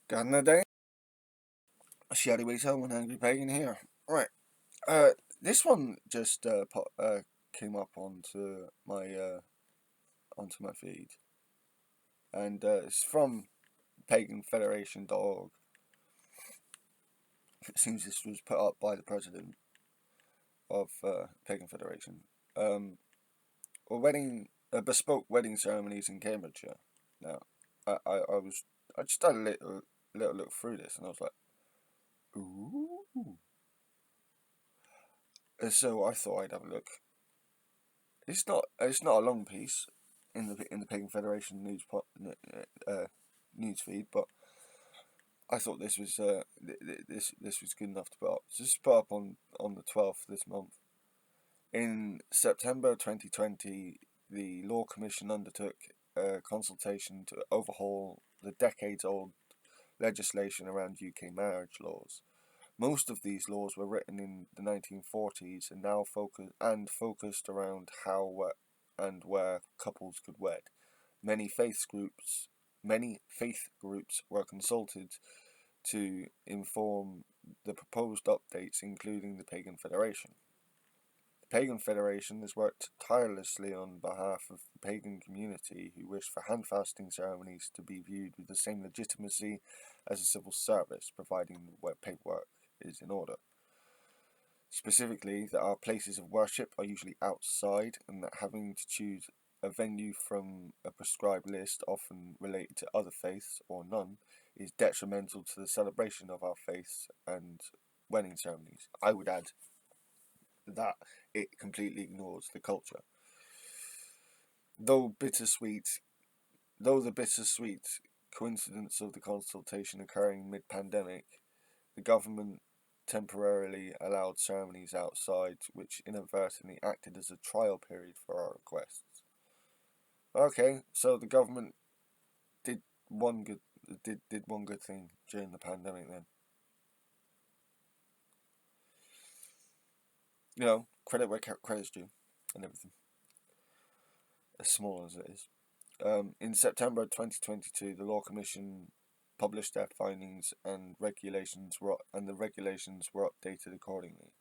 Gardener Day. Shady Weasel, one angry pagan here. Right. This one just came up onto my feed, and it's from paganfederation.org. It seems this was put up by the president of Pagan Federation. Um, bespoke wedding ceremonies in Cambridgeshire. Now, I just had a little look through this, and I was like, ooh. So I thought I'd have a look. It's not a long piece in the Pagan Federation news feed, but I thought this was good enough to put up. So this was put up on the 12th this month. In September 2020, the Law Commission undertook a consultation to overhaul the decades-old legislation around UK marriage laws. Most of these laws were written in the 1940s and now focused around how and where couples could wed. Many faith groups were consulted to inform the proposed updates, including the Pagan Federation. The Pagan Federation has worked tirelessly on behalf of the pagan community who wish for hand-fasting ceremonies to be viewed with the same legitimacy as a civil service, providing the paperwork is in order. Specifically, that our places of worship are usually outside, and that having to choose a venue from a prescribed list, often related to other faiths or none, is detrimental to the celebration of our faiths and wedding ceremonies. I would add that it completely ignores the culture. Though the bittersweet coincidence of the consultation occurring mid-pandemic, the government temporarily allowed ceremonies outside, which inadvertently acted as a trial period for our requests. Okay, so the government did one good thing during the pandemic then. You know, credit where credit's due, and everything, as small as it is. In September 2022, the Law Commission published their findings, and the regulations were updated accordingly.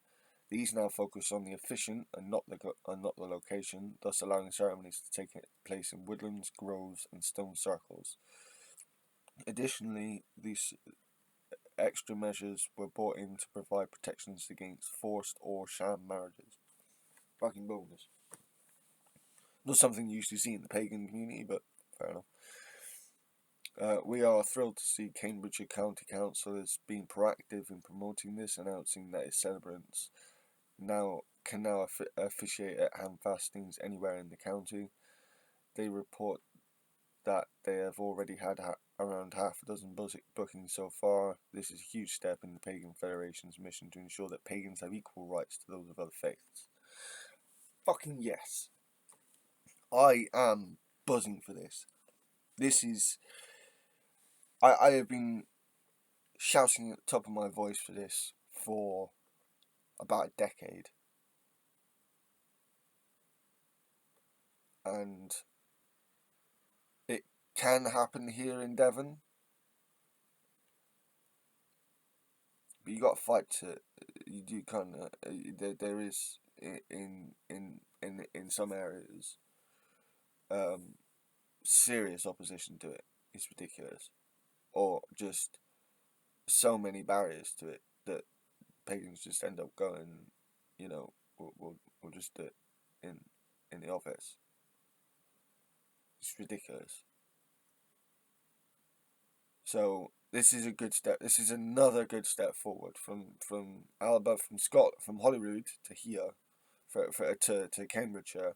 These now focus on the efficient and not the location, thus allowing ceremonies to take place in woodlands, groves, and stone circles. Additionally, these extra measures were brought in to provide protections against forced or sham marriages. Fucking bonus. Not something you usually see in the pagan community, but fair enough. We are thrilled to see Cambridgeshire County Council has been proactive in promoting this, announcing that its celebrants can officiate at hand fastings anywhere in the county. They report that they have already had around half a dozen bookings so far. This is a huge step in the Pagan Federation's mission to ensure that pagans have equal rights to those of other faiths. Fucking yes. I am buzzing for this. This is... I have been shouting at the top of my voice for this for about a decade. And it can happen here in Devon, but you got to fight to. You do kind of. There is in some areas serious opposition to it. It's ridiculous, or just so many barriers to it that pagans just end up going. You know, we'll just do it in the office. It's ridiculous. So this is a good step. This is another good step forward from Alba, from Scott, from Holyrood to here, to Cambridgeshire,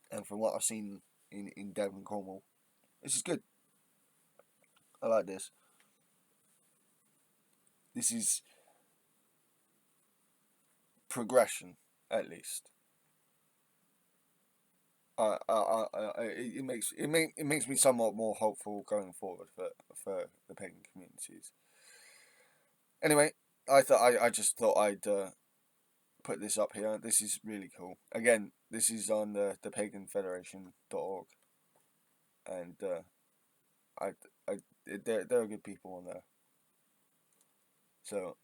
and from what I've seen in Devon, Cornwall, this is good. I like this. This is progression, at least. It makes me somewhat more hopeful going forward for the pagan communities. Anyway, I just thought I'd put this up here. This is really cool. Again, this is on the paganfederation.org, and they're good people on there. So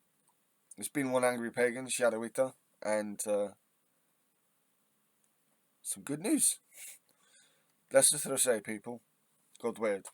it's been one angry pagan, Shadowita, and some good news. Let's just say, people, God weird.